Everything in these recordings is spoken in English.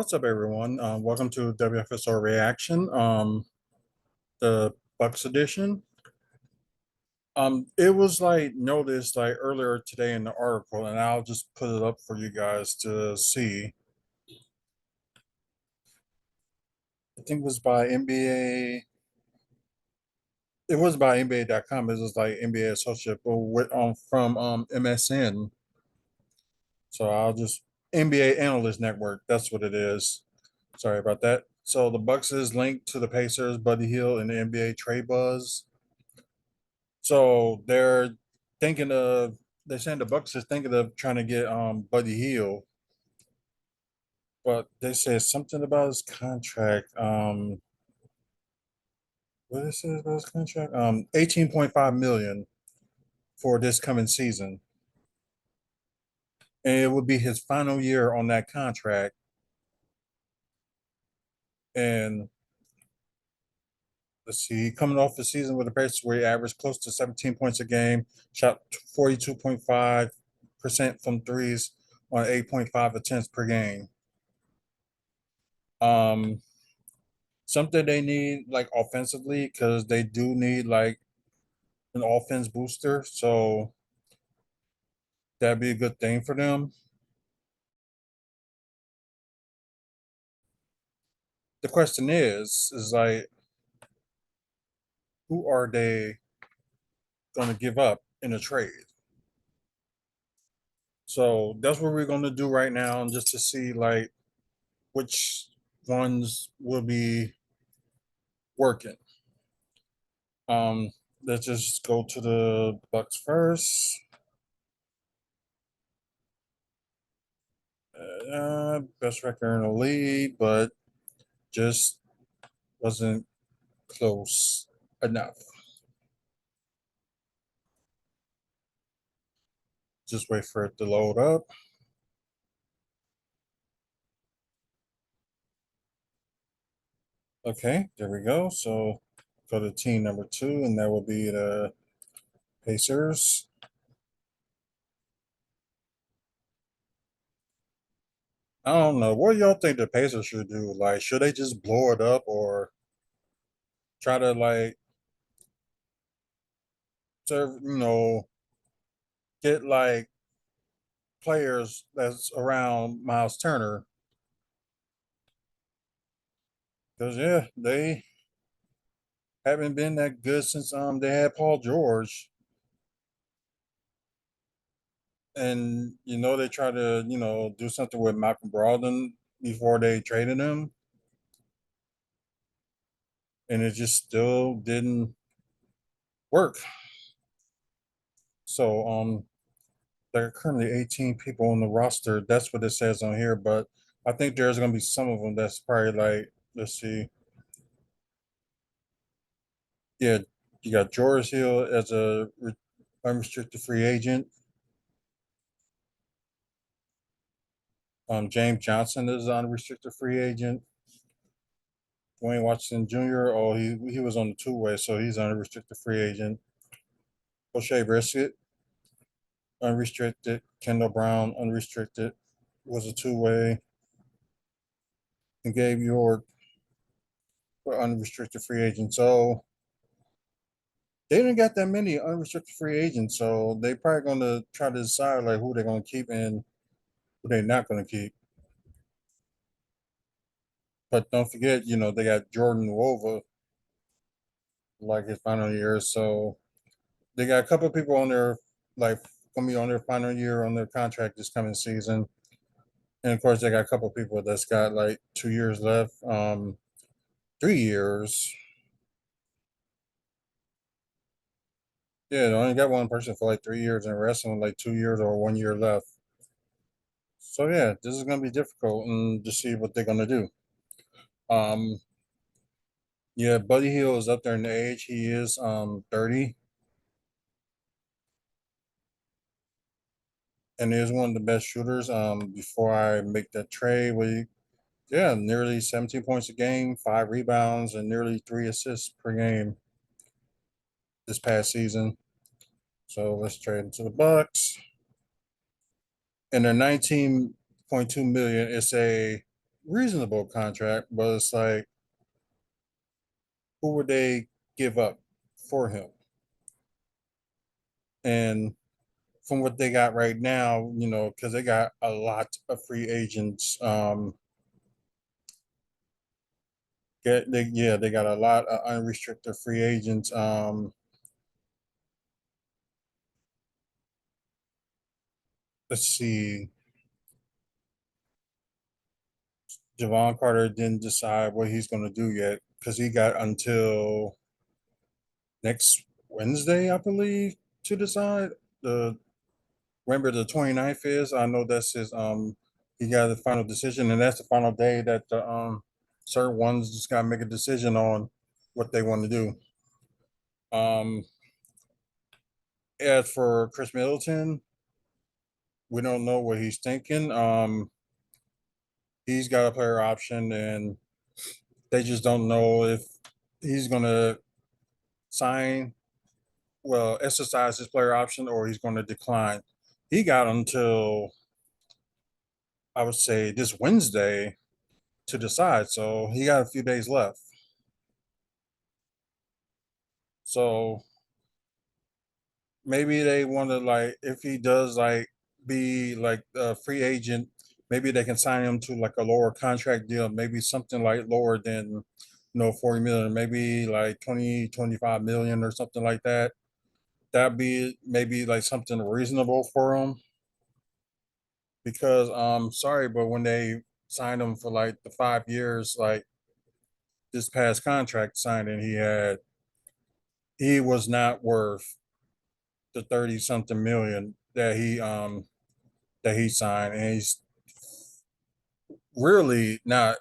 What's up, everyone? Welcome to WFSO Reaction, the Bucks edition. It was like noticed like earlier today in the article, and I'll just put it up for you guys to see. I think it was by NBA. It was by NBA.com. It was like NBA associate, but with from MSN. So I'll just NBA Analyst Network. That's what it is. Sorry about that. So the Bucks is linked to the Pacers, Buddy Hield, and the NBA trade buzz. So thinking of they're saying the Bucks is thinking of trying to get Buddy Hield, but they said something about his contract. What is it about his contract? 18.5 million for this coming season. And it would be his final year on that contract. And let's see, coming off the season with the Pacers where he averaged close to 17 points a game, shot 42.5% from threes on 8.5 attempts per game. Um, Something they need like offensively because they do need like an offense booster. So that'd be a good thing for them. The question is like, who are they going to give up in a trade? So that's what we're going to do right now, just to see like which ones will be working. Um, let's just go to the Bucks first. Best record in the league, but just wasn't close enough. Just wait for it to load up. Okay, there we go. So go to team number 2, and that will be the Pacers. I don't know. What do y'all think the Pacers should do? Like, should they just blow it up or try to like serve, get like players that's around Miles Turner? Because yeah, they haven't been that good since they had Paul George. And they try to do something with Malcolm Brogdon before they traded him, and it just still didn't work. So there are currently 18 people on the roster. That's what it says on here, but I think there's going to be some of them that's probably like, let's see, yeah, you got George Hill as a unrestricted free agent. James Johnson is an unrestricted free agent. Dwayne Washington Jr. Oh, he was on the two-way, so he's an unrestricted free agent. O'Shea Brissett, unrestricted. Kendall Brown, unrestricted, was a two-way. And Gabe York, unrestricted free agent. So they didn't got that many unrestricted free agents. So they probably going to try to decide like who they're going to keep and who they're not going to keep. But don't forget, they got Jordan Wova like his final year. So they got a couple of people on their like going to be on their final year on their contract this coming season. And of course, they got a couple of people that's got like 2 years left, 3 years. Yeah, they only got one person for like 3 years, and the rest of them like 2 years or 1 year left. So yeah, this is gonna be difficult, and to see what they're gonna do. Um, yeah, Buddy Hield is up there in the age. He is 30, and is one of the best shooters. Before I make that trade, yeah, nearly 17 points a game, 5 rebounds, and nearly 3 assists per game this past season. So let's trade into the Bucks. And they're 19.2 million. It's a reasonable contract, but it's like, who would they give up for him? And from what they got right now, because they got a lot of free agents. They got a lot of unrestricted free agents. Let's see, Javon Carter didn't decide what he's going to do yet because he got until next Wednesday, I believe, to decide. The Remember the 29th is. I know that's his. He got the final decision, and that's the final day that the certain ones just got to make a decision on what they want to do. Um, as for Chris Middleton, we don't know what he's thinking. He's got a player option, and they just don't know if he's gonna sign, well, exercise his player option, or he's going to decline. He got until, I would say, this Wednesday to decide, so he got a few days left. So maybe they want to, like, if he does like be like a free agent, maybe they can sign him to like a lower contract deal, maybe something like lower than 40 million, maybe like 20, 25 million or something like that. That'd be maybe like something reasonable for him, because sorry, but when they signed him for like the 5 years, like this past contract signing he was not worth the 30 something million that he signed, and he's really not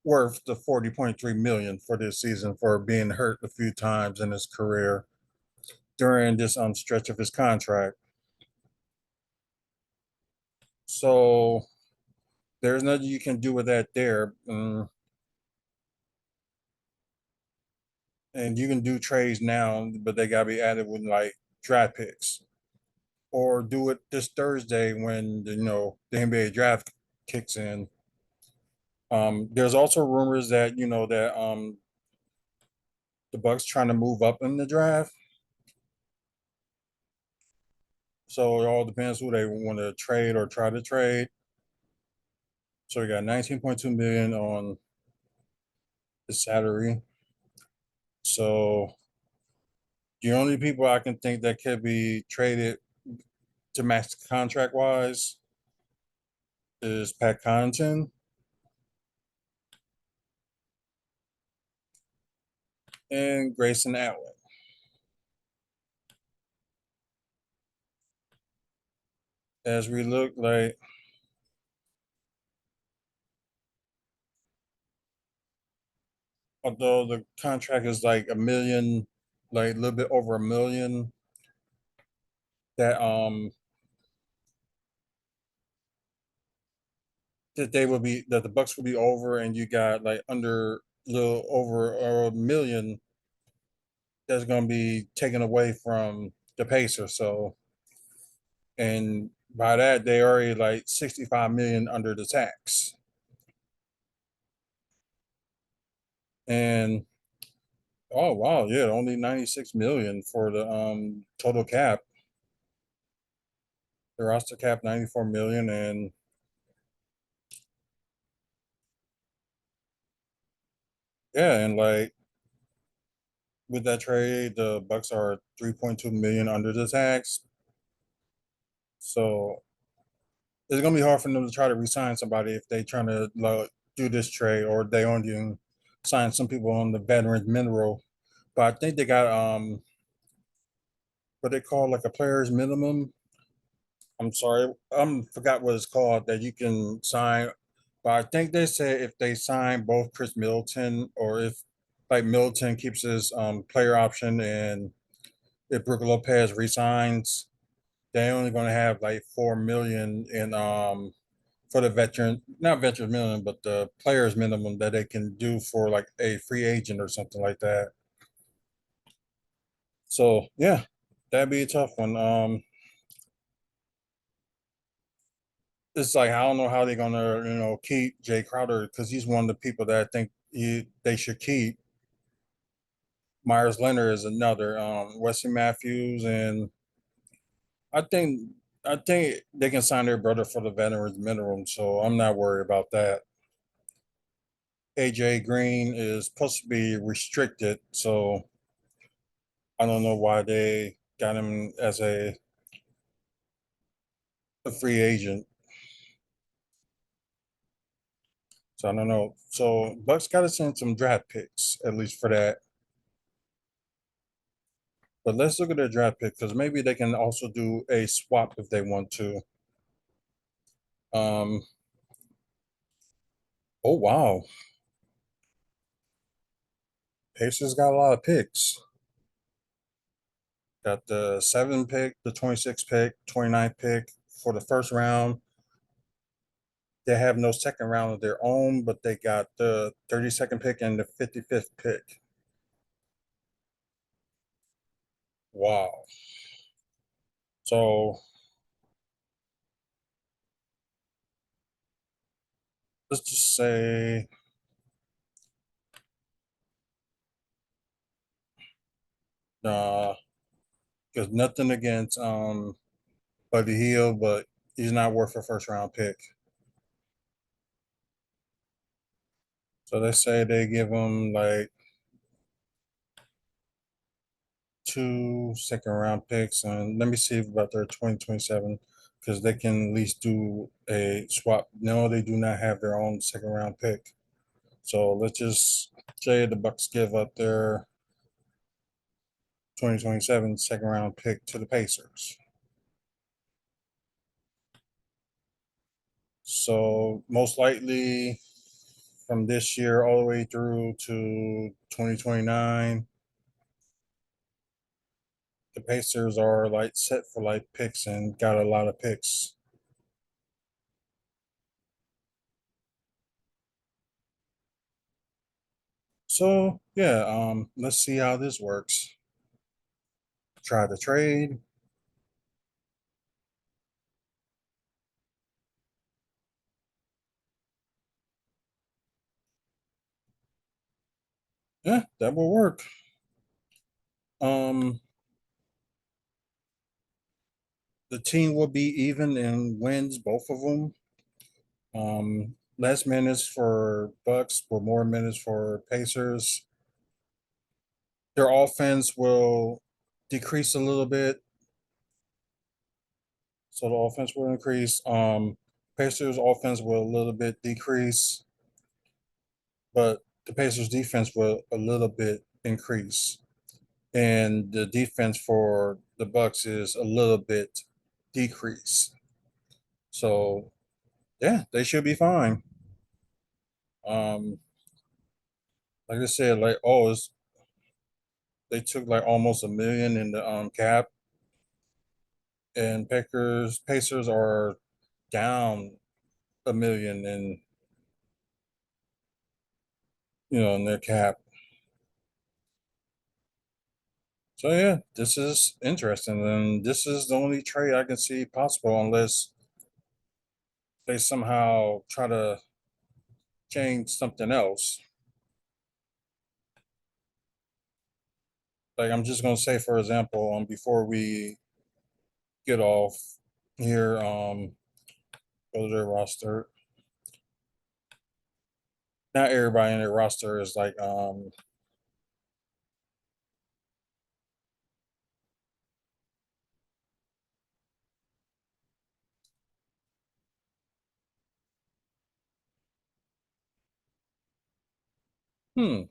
worth the 40.3 million for this season for being hurt a few times in his career during this stretch of his contract. So there's nothing you can do with that there. And you can do trades now, but they gotta be added with like draft picks, or do it this Thursday when the NBA draft kicks in. There's also rumors that the Bucks trying to move up in the draft. So it all depends who they want to trade or try to trade. So we got 19.2 million on the salary. So the only people I can think that could be traded to match contract wise is Pat Connaughton and Grayson Allen. As we look, like, although the contract is like a million, like a little bit over a million, that that the Bucks will be over, and you got like under a little over a million that's going to be taken away from the Pacers. So, and by that they already like 65 million under the tax, and oh wow, yeah, only 96 million for the total cap. The roster cap 94 million, and yeah, and like with that trade, the Bucks are 3.2 million under the tax. So it's gonna be hard for them to try to resign somebody if they trying to do this trade, or they only sign some people on the veteran mineral. But I think they got what they call like a player's minimum. I'm sorry, forgot what it's called that you can sign. But I think they said if they sign both Chris Middleton, or if like Middleton keeps his player option, and if Brook Lopez resigns, they're only going to have like 4 million in for the veteran, not veteran minimum, but the players minimum that they can do for like a free agent or something like that. So yeah, that'd be a tough one. it's like I don't know how they're gonna keep Jay Crowder because he's one of the people that I think they should keep. Myers Leonard is another. Wesley Matthews, and I think I think they can sign their brother for the veterans minimum, so I'm not worried about that. AJ Green is supposed to be restricted, so I don't know why they got him as a free agent. So I don't know. So Bucks got to send some draft picks at least for that. But let's look at their draft pick because maybe they can also do a swap if they want to. Um. Oh wow, Pacers got a lot of picks. Got the 7 pick, the 26 pick, 29 pick for the first round. They have no second round of their own, but they got the 32nd pick and the 55th pick. Wow. So let's just say, uh, because nothing against Buddy Heild, but he's not worth a first round pick. So they say they give him like 2 second round picks, and let me see about their 2027 because they can at least do a swap. No, they do not have their own second round pick. So let's just say the Bucks give up their 2027 second round pick to the Pacers. So most likely from this year all the way through to 2029, the Pacers are like set for like picks and got a lot of picks. So yeah, let's see how this works. Try the trade. Yeah, that will work. Um, the team will be even in wins, both of them. Less minutes for Bucks, but more minutes for Pacers. Their offense will decrease a little bit, so the offense will increase. Pacers offense will a little bit decrease, but the Pacers defense will a little bit increase, and the defense for the Bucks is a little bit decrease. So yeah, they should be fine. Um, like I said, like they took like almost 1 million in the cap, and Pacers are down 1 million in their cap. So yeah, this is interesting, and this is the only trade I can see possible unless they somehow try to change something else. Like I'm just gonna say, for example, before we get off here, go to their roster. Not everybody in their roster is like hmm.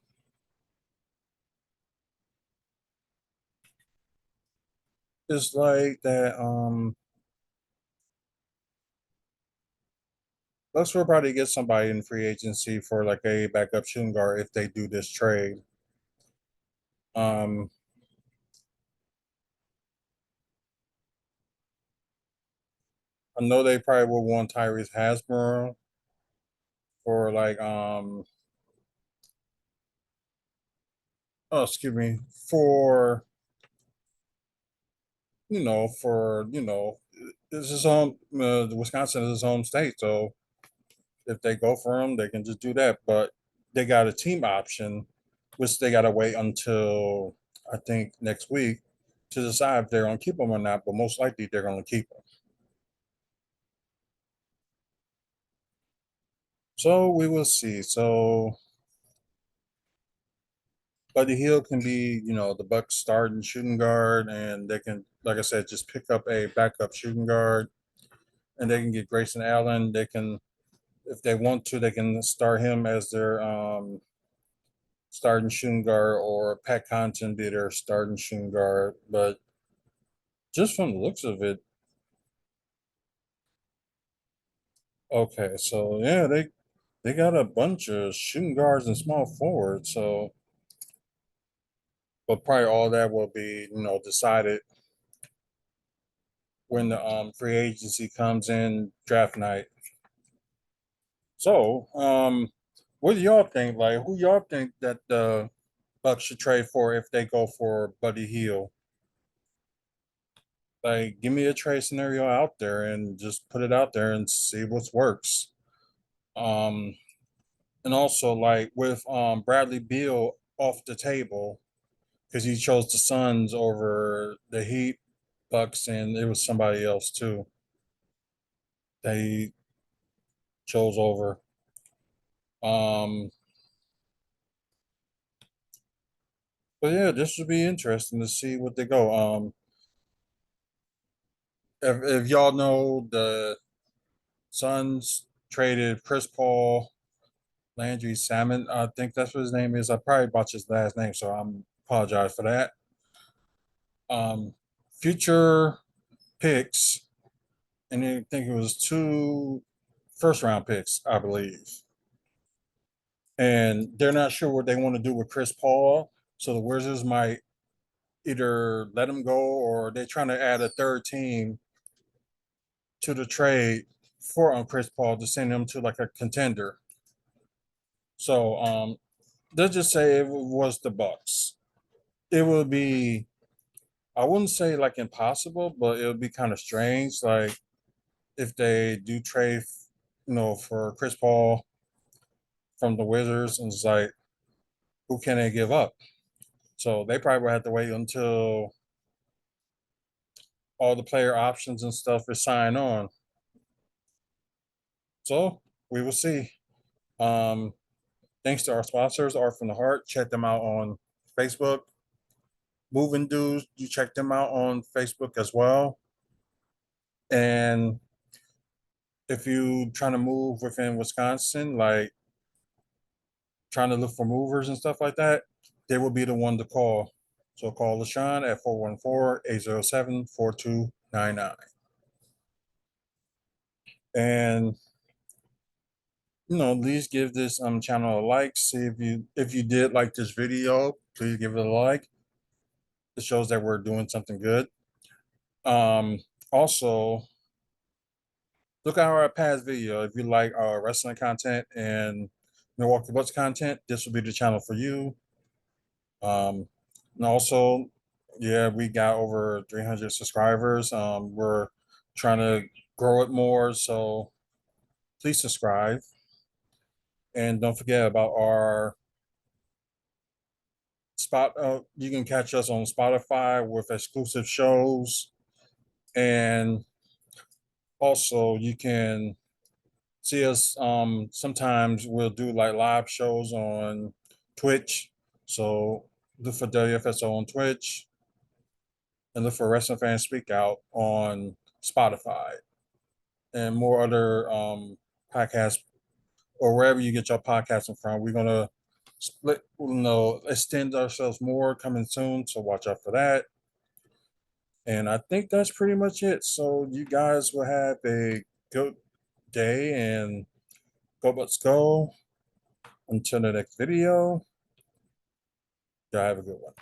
It's like that Bucks will probably get somebody in free agency for like a backup shooting guard if they do this trade. Um, I know they probably will want Tyrese Hasbro for like oh excuse me for This is home. Wisconsin is his home state, so if they go for him, they can just do that. But they got a team option, which they got to wait until I think next week to decide if they're going to keep him or not. But most likely they're going to keep him. So we will see. So Buddy Hield can be, the Bucks starting shooting guard, and they can, like I said, just pick up a backup shooting guard, and they can get Grayson Allen. They can, if they want to, they can start him as their starting shooting guard, or Pat Connaughton be their starting shooting guard. But just from the looks of it, okay, so yeah, they got a bunch of shooting guards and small forwards. So, but probably all that will be, decided when the free agency comes in draft night. So, what do y'all think? Like, who y'all think that the Bucks should trade for if they go for Buddy Hield? Like, give me a trade scenario out there and just put it out there and see what works. Um, and also like with Bradley Beal off the table because he chose the Suns over the Heat, Bucks, and it was somebody else too that he chose over. Um, but yeah, this would be interesting to see what they go. If y'all know, the Suns traded Chris Paul, Landry Salmon. I think that's what his name is. I probably botched his last name, so I'm apologize for that. Um, future picks, and I think it was two first round picks, I believe. And they're not sure what they want to do with Chris Paul. So the Wizards might either let him go, or they're trying to add a third team to the trade for Chris Paul to send him to like a contender. So let's just say it was the Bucks. It would be, I wouldn't say like impossible, but it would be kind of strange. Like if they do trade, for Chris Paul from the Wizards, and it's like, who can they give up? So they probably will have to wait until all the player options and stuff is signed on. So we will see. Um, Thanks to our sponsors, Art from the Heart. Check them out on Facebook. Moving Dudes, you check them out on Facebook as well. And if you trying to move within Wisconsin, like trying to look for movers and stuff like that, they will be the one to call. So call LaShawn at 414-807-4299. And please give this channel a like. See if you did like this video, please give it a like. It shows that we're doing something good. Also look at our past video. If you like our wrestling content and Milwaukee Bucks content, this will be the channel for you. And also, yeah, we got over 300 subscribers. We're trying to grow it more, so please subscribe. And don't forget about our spot. You can catch us on Spotify with exclusive shows, and also you can see us. Sometimes we'll do like live shows on Twitch. So look for WFSO on Twitch, and look for Wrestling Fans Speak Out on Spotify, and more other podcasts, or wherever you get your podcasting from. We're gonna extend ourselves more coming soon, so watch out for that. And I think that's pretty much it. So you guys will have a good day, and let's go. Until the next video, y'all have a good one.